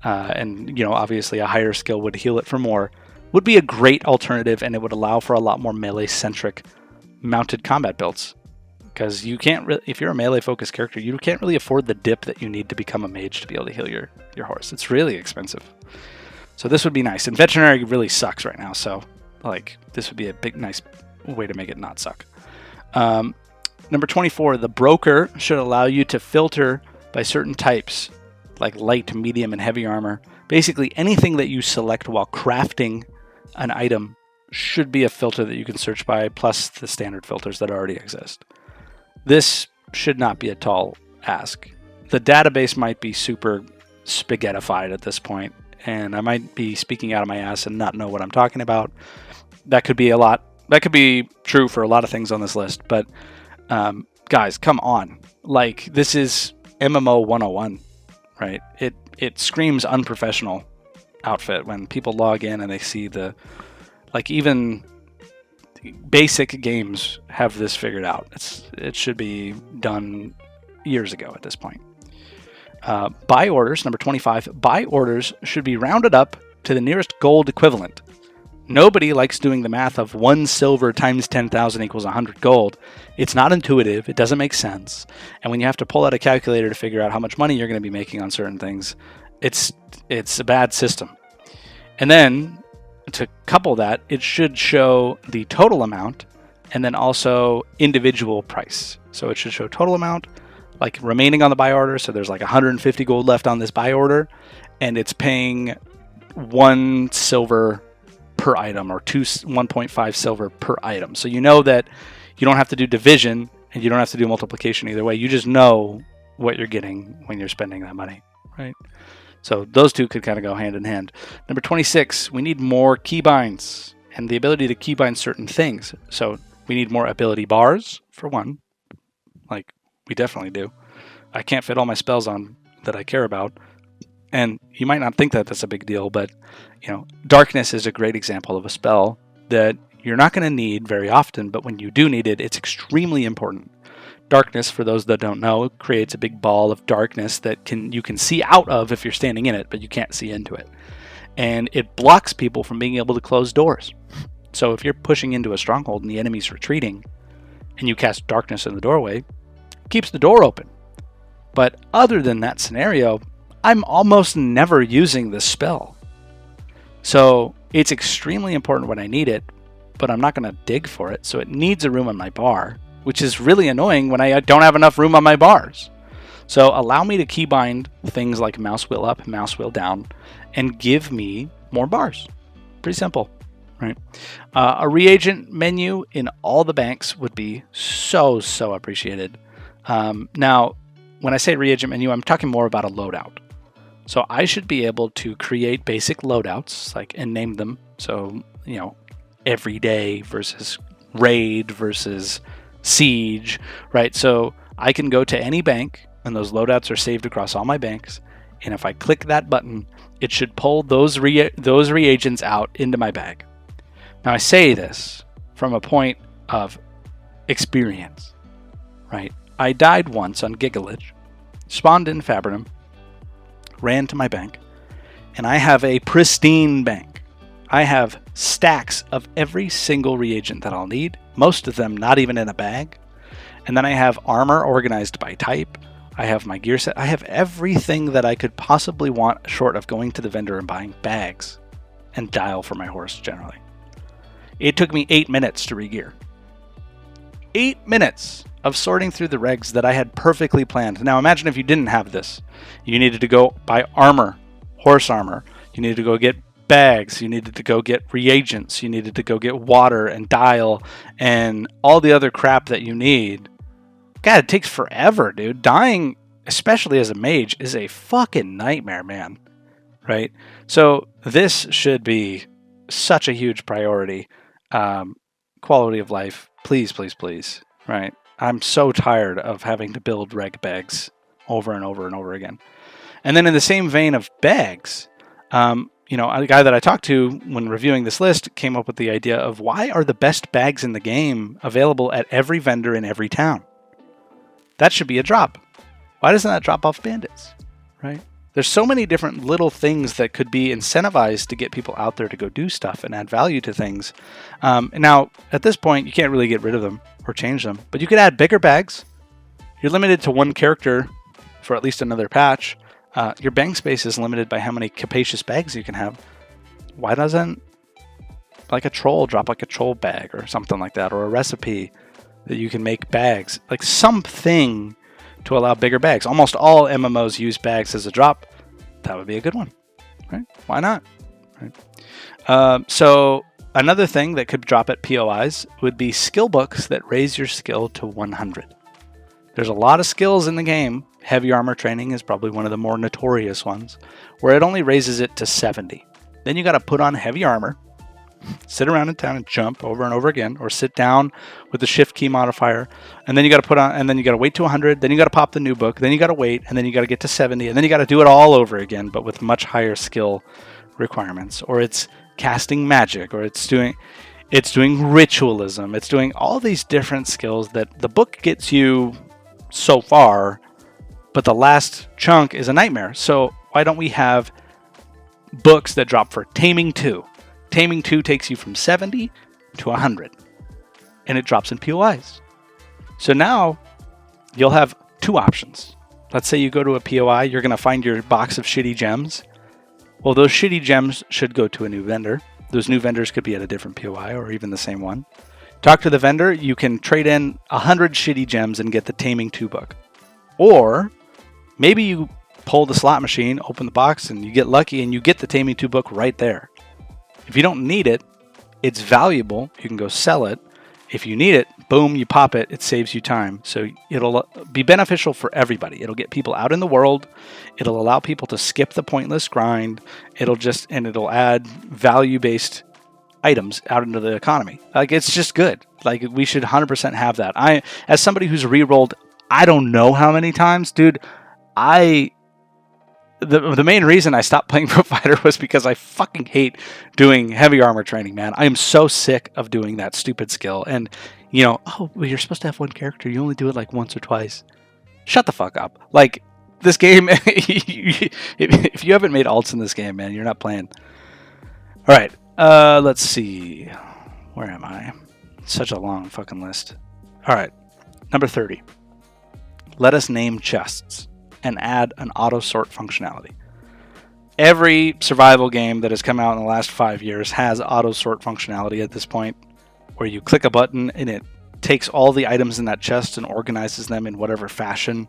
and obviously a higher skill would heal it for more, would be a great alternative, and it would allow for a lot more melee-centric mounted combat builds. Because you can't really, if you're a melee-focused character, you can't really afford the dip that you need to become a mage to be able to heal your horse. It's really expensive. So this would be nice. And veterinary really sucks right now, so like this would be a big, nice way to make it not suck. Number 24, the broker should allow you to filter by certain types, like light, medium, and heavy armor. Basically, anything that you select while crafting an item should be a filter that you can search by, plus the standard filters that already exist. This should not be a tall ask. The database might be super spaghettified at this point, and I might be speaking out of my ass and not know what I'm talking about. That could be a lot. That could be true for a lot of things on this list, but guys, come on. Like, this is MMO 101, right? It screams unprofessional outfit when people log in and they see even basic games have this figured out. It should be done years ago at this point. Buy orders, number 25, buy orders should be rounded up to the nearest gold equivalent. Nobody likes doing the math of 1 silver times 10,000 equals 100 gold. It's not intuitive. It doesn't make sense. And when you have to pull out a calculator to figure out how much money you're going to be making on certain things, it's a bad system. And then to couple that, it should show the total amount and then also individual price. So it should show total amount, like remaining on the buy order. So there's like 150 gold left on this buy order, and it's paying 1 silver per item or 1.5 silver per item. So you know that you don't have to do division and you don't have to do multiplication either way. You just know what you're getting when you're spending that money, right? So those two could kind of go hand in hand. Number 26, we need more keybinds and the ability to keybind certain things. So we need more ability bars, for one. Like, we definitely do. I can't fit all my spells on that I care about. And you might not think that that's a big deal, but, you know, darkness is a great example of a spell that you're not going to need very often, but when you do need it, it's extremely important. Darkness, for those that don't know, creates a big ball of darkness that you can see out of if you're standing in it, but you can't see into it. And it blocks people from being able to close doors. So if you're pushing into a stronghold and the enemy's retreating, and you cast darkness in the doorway, it keeps the door open. But other than that scenario, I'm almost never using this spell. So it's extremely important when I need it, but I'm not going to dig for it. So it needs a room on my bar, which is really annoying when I don't have enough room on my bars. So allow me to keybind things like mouse wheel up, mouse wheel down, and give me more bars. Pretty simple, right? A reagent menu in all the banks would be so appreciated. Now, when I say reagent menu, I'm talking more about a loadout. So I should be able to create basic loadouts, and name them. So, you know, everyday versus raid versus siege, right? So I can go to any bank, and those loadouts are saved across all my banks. And if I click that button, it should pull those reagents out into my bag. Now I say this from a point of experience, right? I died once on Gigalage, spawned in Fabrinum, ran to my bank, and I have a pristine bank. I have stacks of every single reagent that I'll need, most of them not even in a bag. And then I have armor organized by type. I have my gear set. I have everything that I could possibly want short of going to the vendor and buying bags and dial for my horse generally. It took me 8 minutes to regear. 8 minutes of sorting through the regs that I had perfectly planned. Now imagine if you didn't have this. You needed to go buy armor, horse armor. You needed to go get bags. You needed to go get reagents. You needed to go get water and dial and all the other crap that you need. God, it takes forever, dude. Dying, especially as a mage, is a fucking nightmare, man. Right? So this should be such a huge priority. Quality of life, please, please, please. Right? I'm so tired of having to build reg bags over and over and over again. And then in the same vein of bags, you know, a guy that I talked to when reviewing this list came up with the idea of why are the best bags in the game available at every vendor in every town? That should be a drop. Why doesn't that drop off bandits, right? There's so many different little things that could be incentivized to get people out there to go do stuff and add value to things. Now, at this point, you can't really get rid of them or change them, but you could add bigger bags. You're limited to one character for at least another patch. Your bank space is limited by how many capacious bags you can have. Why doesn't like a troll drop like a troll bag or something like that, or a recipe that you can make bags, like something to allow bigger bags? Almost all MMOs use bags as a drop. That would be a good one, right? Why not? Right? So another thing that could drop at POIs would be skill books that raise your skill to 100. There's a lot of skills in the game. Heavy armor training is probably one of the more notorious ones, where it only raises it to 70. Then you got to put on heavy armor, sit around in town and jump over and over again, or sit down with the shift key modifier, and then you got to put on, and then you got to wait to 100, then you got to pop the new book, then you got to wait, and then you got to get to 70, and then you got to do it all over again, but with much higher skill requirements. Or it's casting magic, or it's doing ritualism, it's doing all these different skills that the book gets you so far, but the last chunk is a nightmare. So why don't we have books that drop for Taming 2? Taming 2 takes you from 70 to 100, and it drops in POIs. So now you'll have two options. Let's say you go to a POI, you're going to find your box of shitty gems. Well, those shitty gems should go to a new vendor. Those new vendors could be at a different POI or even the same one. Talk to the vendor. You can trade in 100 shitty gems and get the Taming 2 book. Or maybe you pull the slot machine, open the box, and you get lucky and you get the Taming 2 book right there. If you don't need it, it's valuable. You can go sell it. If you need it, boom, you pop it. It saves you time. So it'll be beneficial for everybody. It'll get people out in the world. It'll allow people to skip the pointless grind. It'll add value-based items out into the economy. Like, it's just good. Like, we should 100% have that. As somebody who's re-rolled, I don't know how many times, dude, the main reason I stopped playing Pro Fighter was because I fucking hate doing heavy armor training, man. I am so sick of doing that stupid skill. And, well, you're supposed to have one character. You only do it like once or twice. Shut the fuck up. Like, this game, if you haven't made alts in this game, man, you're not playing. All right, let's see. Where am I? Such a long fucking list. All right, number 30. Let us name chests and add an auto-sort functionality. Every survival game that has come out in the last 5 years has auto-sort functionality at this point, where you click a button and it takes all the items in that chest and organizes them in whatever fashion.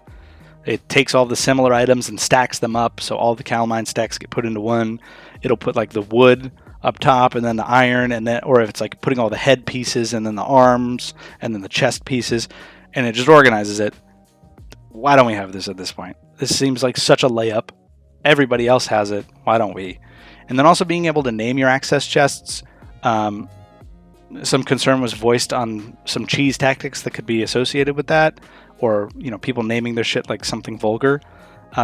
It takes all the similar items and stacks them up, so all the calamine stacks get put into one. It'll put like the wood up top and then the iron, and then, or if it's like putting all the head pieces and then the arms and then the chest pieces, and it just organizes it. Why don't we have this at this point? This seems like such a layup. Everybody else has it. Why don't we? And then also being able to name your access chests. Some concern was voiced on some cheese tactics that could be associated with that, or people naming their shit like something vulgar.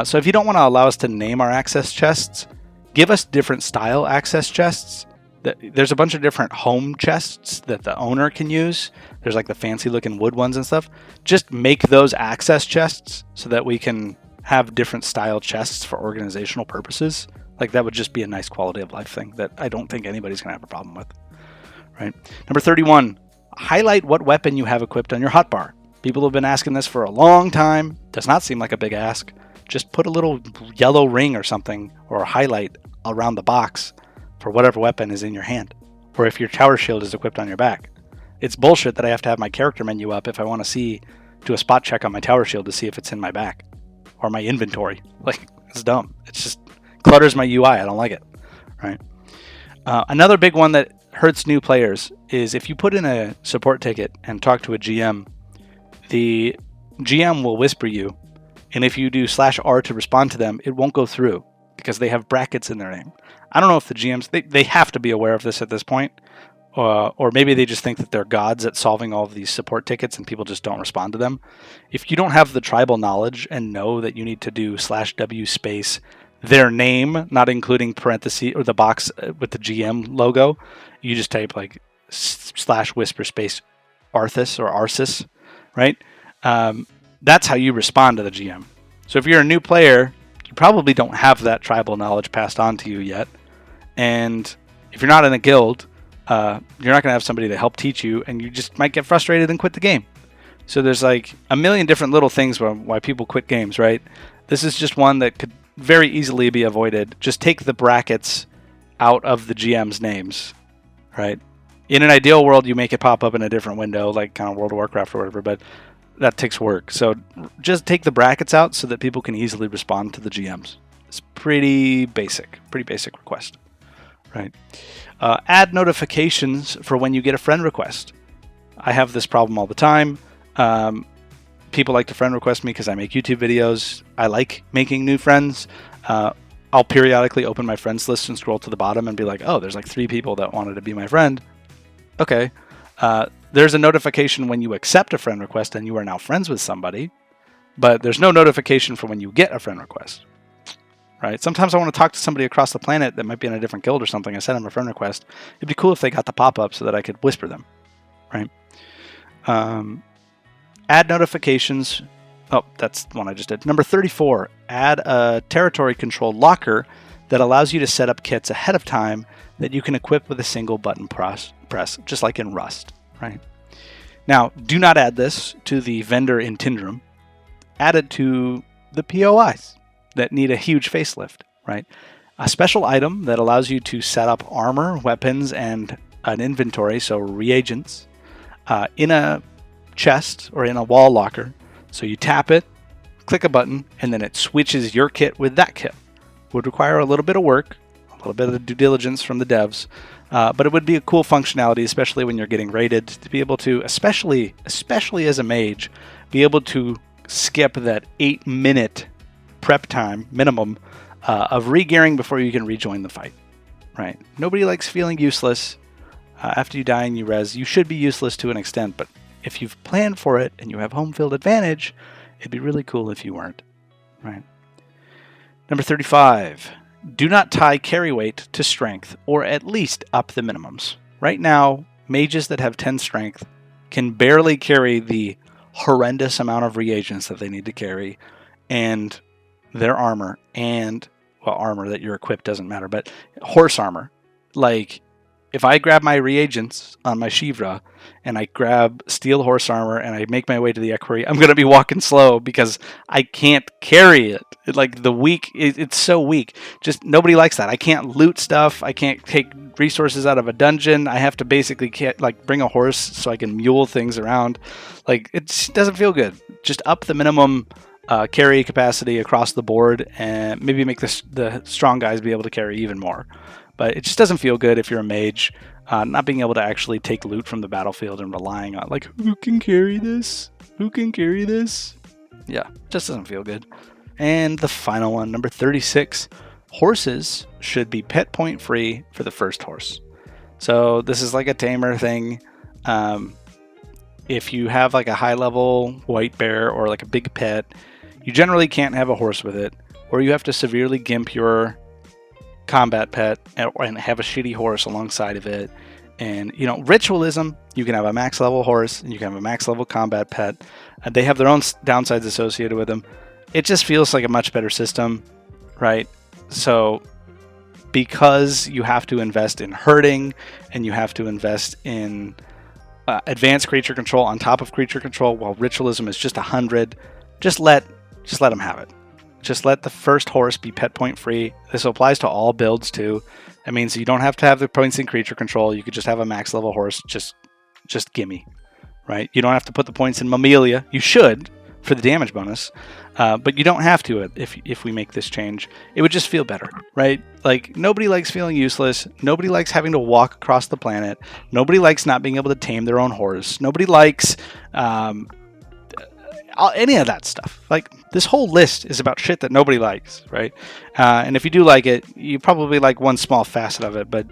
So if you don't want to allow us to name our access chests, give us different style access chests. There's a bunch of different home chests that the owner can use. There's like the fancy looking wood ones and stuff. Just make those access chests so that we can have different style chests for organizational purposes. Like, that would just be a nice quality of life thing that I don't think anybody's going to have a problem with. Right. Number 31, highlight what weapon you have equipped on your hotbar. People have been asking this for a long time. Does not seem like a big ask. Just put a little yellow ring or something, or a highlight around the box for whatever weapon is in your hand, or if your tower shield is equipped on your back. It's bullshit that I have to have my character menu up if I want to do a spot check on my tower shield to see if it's in my back or my inventory. Like, it's dumb. It's just clutters my UI. I don't like it. Right. Another big one that hurts new players is if you put in a support ticket and talk to a GM, the GM will whisper you, and if you do /R to respond to them, it won't go through because they have brackets in their name. I don't know if the GMs, they have to be aware of this at this point, or maybe they just think that they're gods at solving all of these support tickets and people just don't respond to them. If you don't have the tribal knowledge and know that you need to do /W space their name, not including parentheses or the box with the GM logo, you just type like /whisper space Arthas or Arsis, right? That's how you respond to the GM. So if you're a new player, you probably don't have that tribal knowledge passed on to you yet. And if you're not in a guild, you're not going to have somebody to help teach you, and you just might get frustrated and quit the game. So there's like a million different little things why people quit games, right? This is just one that could very easily be avoided. Just take the brackets out of the GM's names, right? In an ideal world, you make it pop up in a different window, like kind of World of Warcraft or whatever, but that takes work. So just take the brackets out so that people can easily respond to the GMs. It's pretty basic request, right? Add notifications for when you get a friend request. I have this problem all the time. People like to friend request me because I make YouTube videos. I like making new friends. I'll periodically open my friends list and scroll to the bottom and be like, oh, there's like 3 people that wanted to be my friend. Okay. There's a notification when you accept a friend request and you are now friends with somebody, but there's no notification for when you get a friend request, right? Sometimes I want to talk to somebody across the planet that might be in a different guild or something. I send them a friend request. It'd be cool if they got the pop-up so that I could whisper them, right? Add notifications Oh, that's the one I just did. Number 34, add a territory control locker that allows you to set up kits ahead of time that you can equip with a single button press, just like in Rust, right? Now, do not add this to the vendor in Tindrum. Add it to the POIs that need a huge facelift, right? A special item that allows you to set up armor, weapons, and an inventory, so reagents, in a chest or in a wall locker. So you tap it, click a button, and then it switches your kit with that kit. Would require a little bit of work, a little bit of due diligence from the devs, but it would be a cool functionality, especially when you're getting raided, to be able to, especially as a mage, be able to skip that 8-minute prep time minimum of re-gearing before you can rejoin the fight. Right? Nobody likes feeling useless after you die and you res. You should be useless to an extent, but if you've planned for it and you have home field advantage, it'd be really cool if you weren't. Right? Number 35. Do not tie carry weight to strength, or at least up the minimums. Right now, mages that have 10 strength can barely carry the horrendous amount of reagents that they need to carry, and their armor, and, well, armor that you're equipped doesn't matter, but horse armor. Like, if I grab my reagents on my Shivra, and I grab steel horse armor, and I make my way to the equerry, I'm going to be walking slow because I can't carry it. Like, it's so weak. Just, nobody likes that. I can't loot stuff. I can't take resources out of a dungeon. I have to basically bring a horse so I can mule things around. Like, it just doesn't feel good. Just up the minimum carry capacity across the board, and maybe make the strong guys be able to carry even more. But it just doesn't feel good if you're a mage, not being able to actually take loot from the battlefield and relying on, like, who can carry this? Who can carry this? Yeah, just doesn't feel good. And the final one, number 36, horses should be pet point free for the first horse. So this is like a tamer thing. If you have like a high level white bear or like a big pet, you generally can't have a horse with it, or you have to severely gimp your combat pet and have a shitty horse alongside of it. And, you know, ritualism, you can have a max level horse and you can have a max level combat pet. They have their own downsides associated with them. It just feels like a much better system, right? So because you have to invest in herding and you have to invest in advanced creature control on top of creature control, while ritualism is just 100, just let them have it. Just let the first horse be pet point free. This applies to all builds too. That means you don't have to have the points in creature control. You could just have a max level horse. Just gimme, right? You don't have to put the points in Mammalia. You should for the damage bonus, but you don't have to if we make this change. It would just feel better, right? Like, nobody likes feeling useless. Nobody likes having to walk across the planet. Nobody likes not being able to tame their own horse. Nobody likes any of that stuff. Like, this whole list is about shit that nobody likes, right? And if you do like it, you probably like one small facet of it, but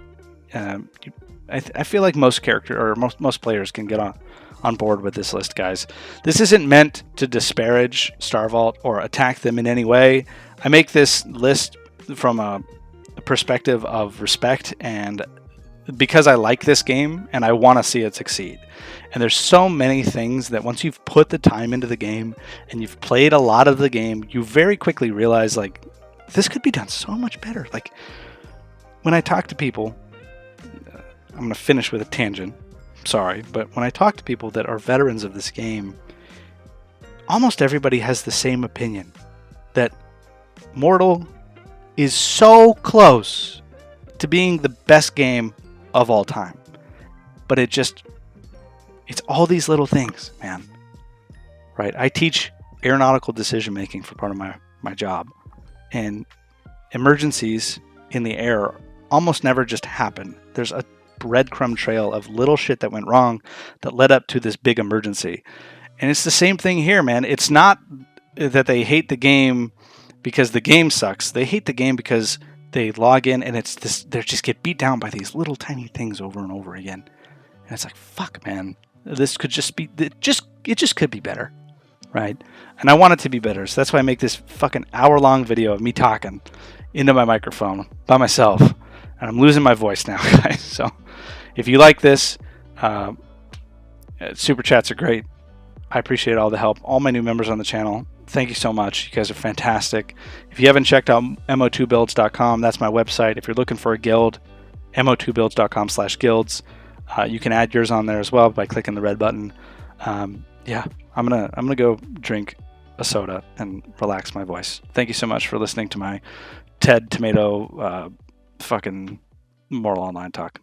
I feel like most players can get on board with this list, guys. This isn't meant to disparage Star Vault or attack them in any way. I make this list from a perspective of respect, and because I like this game and I want to see it succeed. And there's so many things that once you've put the time into the game and you've played a lot of the game, you very quickly realize, like, this could be done so much better. Like, when I talk to people, I'm going to finish with a tangent, sorry, but when I talk to people that are veterans of this game, almost everybody has the same opinion, that Mortal is so close to being the best game of all time. But it's all these little things, man. Right? I teach aeronautical decision making for part of my job. And emergencies in the air almost never just happen. There's a breadcrumb trail of little shit that went wrong that led up to this big emergency. And it's the same thing here, man. It's not that they hate the game because the game sucks. They hate the game because they log in and they just get beat down by these little tiny things over and over again. And it's like, fuck, man. This could just be, it just could be better, right? And I want it to be better. So that's why I make this fucking hour-long video of me talking into my microphone by myself. And I'm losing my voice now, guys. So if you like this, super chats are great. I appreciate all the help. All my new members on the channel, thank you so much. You guys are fantastic. If you haven't checked out mo2builds.com, that's my website. If you're looking for a guild, mo2builds.com/guilds. You can add yours on there as well by clicking the red button. Yeah, I'm gonna go drink a soda and relax my voice. Thank you so much for listening to my Ted Tomato fucking Moral Online talk.